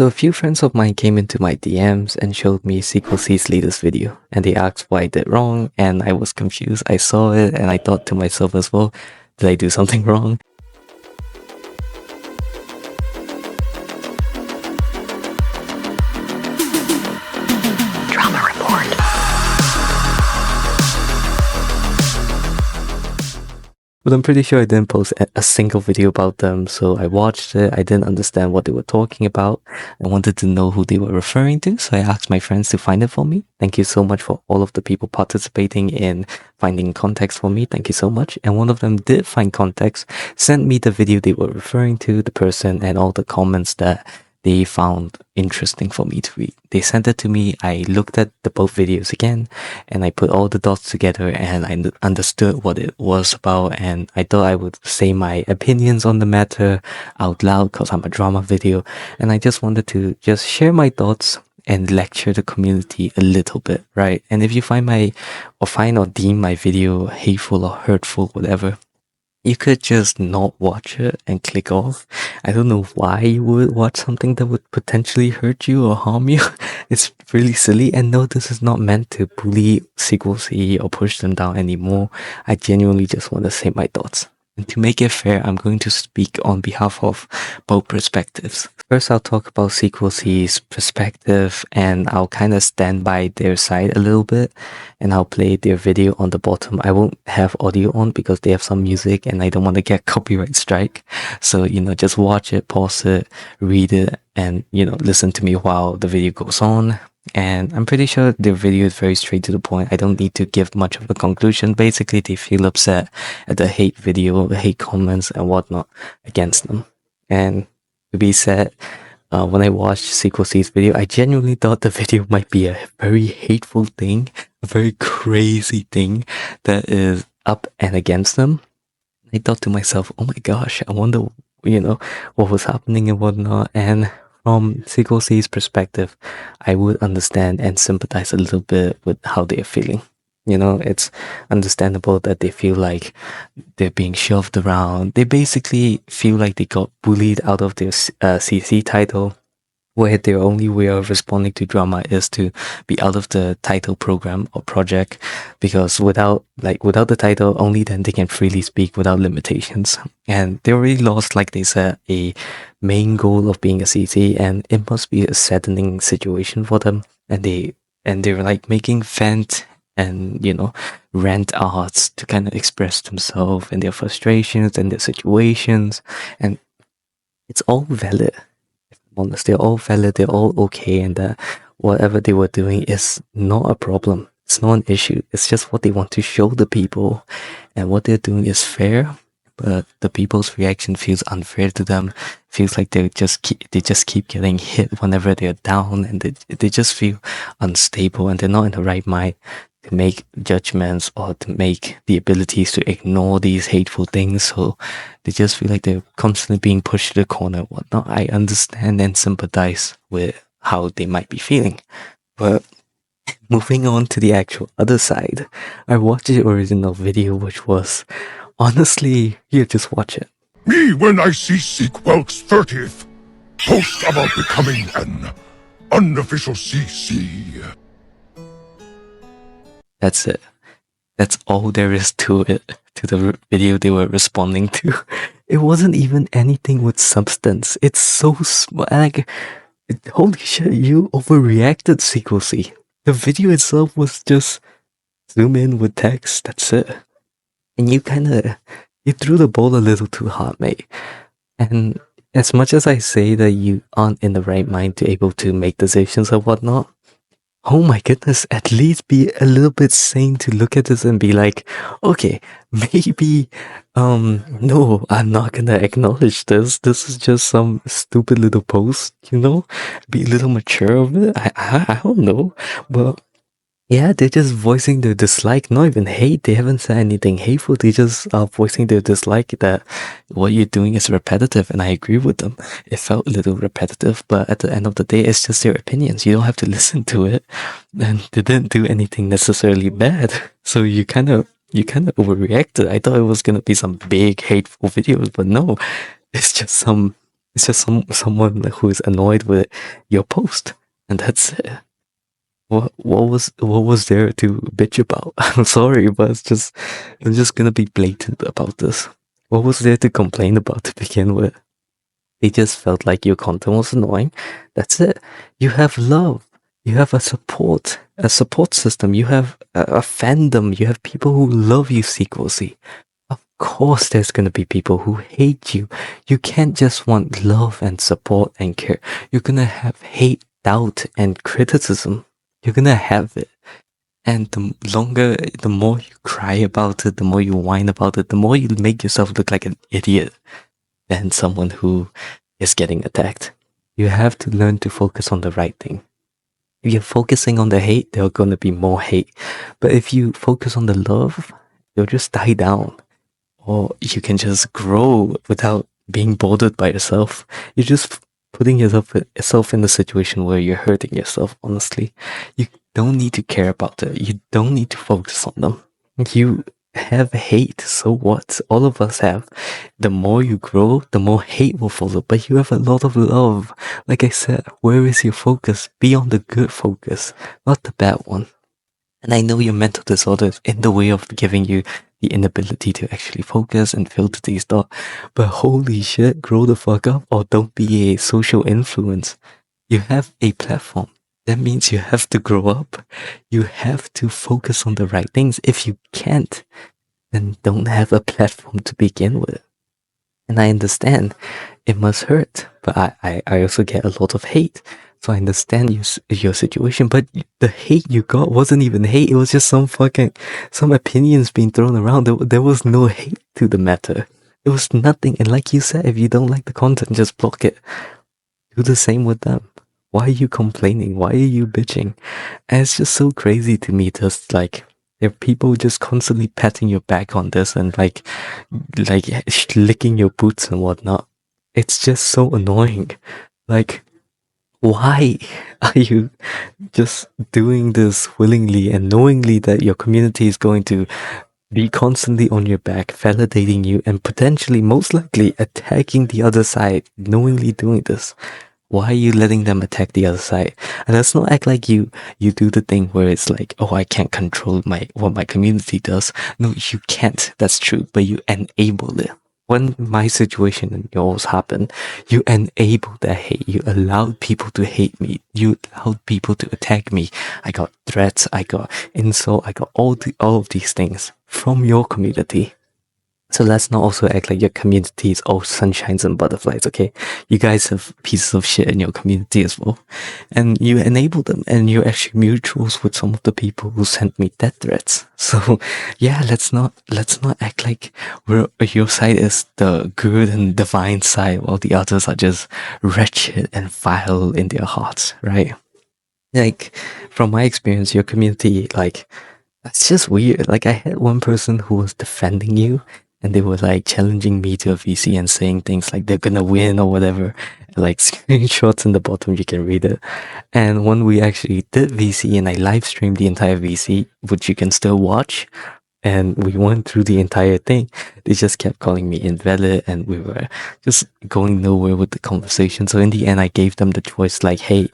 So a few friends of mine came into my DMs and showed me SequalC's latest video, and they asked what I did wrong, and I was confused. I saw it and I thought to myself as well, did I do something wrong? Drama report. But I'm pretty sure I didn't post a single video about them, so I watched it. I didn't understand what they were talking about. I wanted to know who they were referring to, so I asked my friends to find it for me. Thank you so much for all of the people participating in finding context for me. Thank you so much. And one of them did find context, sent me the video they were referring to, the person, and all the comments that they found interesting for me to read. They sent it to me. I looked at the both videos again, and I put all the dots together, and I understood what it was about, and I thought I would say my opinions on the matter out loud because I'm a drama video, and I just wanted to just share my thoughts and lecture the community a little bit, right? And if you find or deem my video hateful or hurtful, whatever, you could just not watch it and click off. I don't know why you would watch something that would potentially hurt you or harm you. It's really silly. And no, this is not meant to bully SequalC or push them down anymore. I genuinely just want to say my thoughts. And to make it fair, I'm going to speak on behalf of both perspectives. First, I'll talk about SequalC's perspective, and I'll kind of stand by their side a little bit, and I'll play their video on the bottom. I won't have audio on because they have some music and I don't want to get copyright strike. So, just watch it, pause it, read it, and, listen to me while the video goes on. And I'm pretty sure their video is very straight to the point. I don't need to give much of a conclusion. Basically, they feel upset at the hate video, the hate comments and whatnot against them. And to be said, when I watched SequalC's video, I genuinely thought the video might be a very hateful thing, a very crazy thing that is up and against them. I thought to myself, oh my gosh, I wonder, what was happening and whatnot. And from SequalC's perspective, I would understand and sympathize a little bit with how they're feeling. It's understandable that they feel like they're being shoved around. They basically feel like they got bullied out of their CC title, where their only way of responding to drama is to be out of the title program or project, because without the title, only then they can freely speak without limitations. And they already lost, like they said, a main goal of being a CC, and it must be a saddening situation for them. And they're like making vent and rant arts to kind of express themselves and their frustrations and their situations, and it's all valid. Honest, they're all valid, they're all okay, and that whatever they were doing is not a problem. It's not an issue. It's just what they want to show the people, and what they're doing is fair, but the people's reaction feels unfair to them. Feels like they just keep getting hit whenever they're down, and they just feel unstable, and they're not in the right mind to make judgments or to make the abilities to ignore these hateful things. So they just feel like they're constantly being pushed to the corner and whatnot. I understand and sympathize with how they might be feeling. But moving on to the actual other side, I watched the original video, which was honestly, here, just watch it. Me when I see SequalC's 30th post about becoming an unofficial CC. That's it. That's all there is to it, to the video they were responding to. It wasn't even anything with substance. It's so small. Like, holy shit, you overreacted, SequalC. The video itself was just zoom in with text. That's it. And you threw the ball a little too hard, mate. And as much as I say that you aren't in the right mind to able to make decisions or whatnot, oh my goodness, at least be a little bit sane to look at this and be like, okay, maybe, no, I'm not gonna acknowledge this. This is just some stupid little post, Be a little mature of it. I don't know. But yeah, they're just voicing their dislike, not even hate. They haven't said anything hateful. They just are voicing their dislike that what you're doing is repetitive, and I agree with them. It felt a little repetitive, but at the end of the day, it's just their opinions. You don't have to listen to it, and they didn't do anything necessarily bad. So you kind of overreacted. I thought it was gonna be some big hateful videos, but no, it's just some It's just someone who is annoyed with your post, and that's it. What was there to bitch about? I'm sorry, but I'm just gonna be blatant about this. What was there to complain about to begin with? They just felt like your content was annoying. That's it. You have love. You have a support system. You have a fandom. You have people who love you, SequalC. Of course, there's gonna be people who hate you. You can't just want love and support and care. You're gonna have hate, doubt, and criticism. You're gonna have it. And the more you cry about it, the more you whine about it, the more you make yourself look like an idiot than someone who is getting attacked. You have to learn to focus on the right thing. If you're focusing on the hate, there's gonna be more hate. But if you focus on the love, you'll just die down. Or you can just grow without being bothered by yourself. You're just putting yourself in a situation where you're hurting yourself, honestly. You don't need to care about it. You don't need to focus on them. You have hate, so what? All of us have. The more you grow, the more hate will follow, but you have a lot of love. Like I said, where is your focus? Be on the good focus, not the bad one. And I know your mental disorder is in the way of giving you the inability to actually focus and filter these thoughts. But holy shit, grow the fuck up or don't be a social influence. You have a platform. That means you have to grow up. You have to focus on the right things. If you can't, then don't have a platform to begin with. And I understand it must hurt, but I also get a lot of hate. So I understand your situation, but the hate you got wasn't even hate. It was just some opinions being thrown around. There was no hate to the matter. It was nothing. And like you said, if you don't like the content, just block it. Do the same with them. Why are you complaining? Why are you bitching? And it's just so crazy to me. Just like there are people just constantly patting your back on this and like licking your boots and whatnot. It's just so annoying. Like, why are you just doing this willingly and knowingly that your community is going to be constantly on your back, validating you, and potentially, most likely, attacking the other side, knowingly doing this? Why are you letting them attack the other side? And let's not act like you do the thing where it's like, oh, I can't control what my community does. No, you can't. That's true, but you enable it. When my situation and yours happened, you enabled that hate. You allowed people to hate me. You allowed people to attack me. I got threats. I got insult. I got all of these things from your community. So let's not also act like your community is all sunshines and butterflies, okay? You guys have pieces of shit in your community as well. And you enable them, and you're actually mutuals with some of the people who sent me death threats. So yeah, let's not act like your side is the good and divine side while the others are just wretched and vile in their hearts, right? Like from my experience, your community, like it's just weird. Like I had one person who was defending you and they were like challenging me to a VC and saying things like they're gonna win or whatever. Like screenshots in the bottom, you can read it. And when we actually did VC and I live streamed the entire VC, which you can still watch, and we went through the entire thing, they just kept calling me invalid and we were just going nowhere with the conversation. So in the end I gave them the choice like, hey,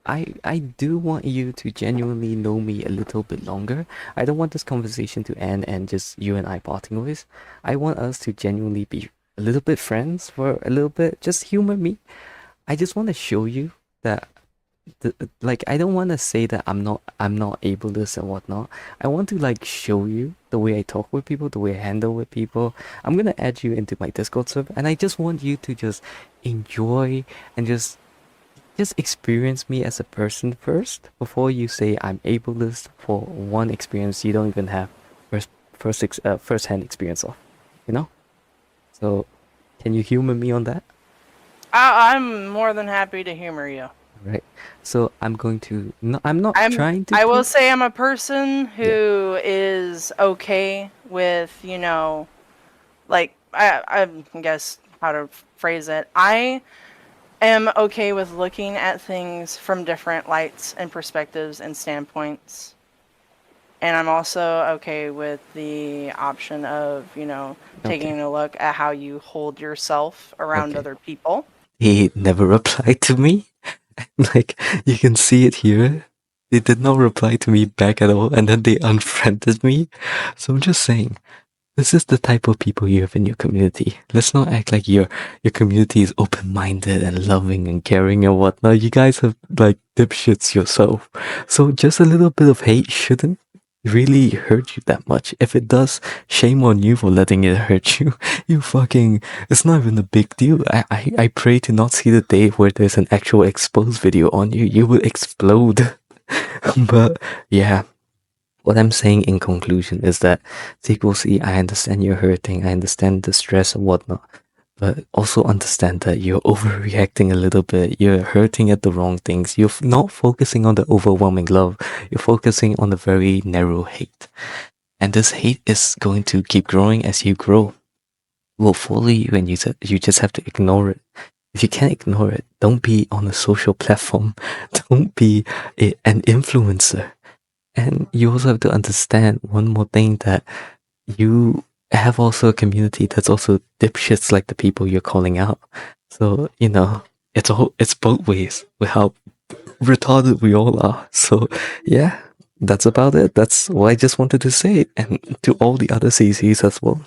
I do want you to genuinely know me a little bit longer. I don't want this conversation to end and just you and I parting ways. I want us to genuinely be a little bit friends for a little bit. Just humor me. I just want to show you that like I don't want to say that I'm not able this and whatnot. I want to like show you the way I talk with people, the way I handle with people. I'm gonna add you into my Discord server, and I just want you to just enjoy and just experience me as a person first before you say I'm ableist for one experience you don't even have first hand experience of, you know? So can you humor me on that? I'm more than happy to humor you. Right. So I'm going to no, I'm not trying to I will prove. say I'm a person Yeah. who is okay with, like I guess how to phrase it. I am okay with looking at things from different lights and perspectives and standpoints. And I'm also okay with the option of, Okay. taking a look at how you hold yourself around Okay. other people. they never replied to me. Like, you can see it here. They did not reply to me back at all, and then they unfriended me. So I'm just saying, this is the type of people you have in your community. Let's not act like your community is open-minded and loving and caring and whatnot. You guys have like dipshits yourself. So just a little bit of hate shouldn't really hurt you that much. If it does, shame on you for letting it hurt you. You fucking, it's not even a big deal. I pray to not see the day where there's an actual exposed video on you. You will explode. But yeah, what I'm saying in conclusion is that SequalC, I understand you're hurting, I understand the stress and whatnot, but also understand that you're overreacting a little bit. You're hurting at the wrong things. You're not focusing on the overwhelming love. You're focusing on the very narrow hate. And this hate is going to keep growing as you grow. It will follow you and you just have to ignore it. If you can't ignore it, don't be on a social platform. Don't be an influencer. And you also have to understand one more thing, that you have also a community that's also dipshits like the people you're calling out. So, you know, it's both ways with how retarded we all are. So yeah, that's about it. That's what I just wanted to say. And to all the other CCs as well,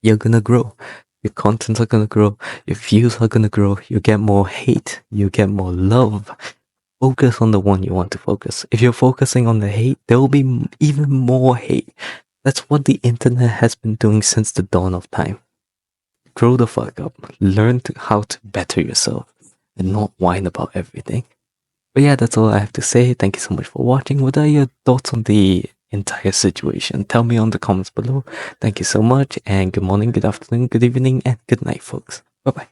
you're gonna grow. Your contents are gonna grow. Your views are gonna grow. You get more hate. You get more love. Focus on the one you want to focus. If you're focusing on the hate, there will be even more hate. That's what the internet has been doing since the dawn of time. Grow the fuck up. Learn how to better yourself and not whine about everything. But yeah, that's all I have to say. Thank you so much for watching. What are your thoughts on the entire situation? Tell me on the comments below. Thank you so much, and good morning, good afternoon, good evening, and good night, folks. Bye bye.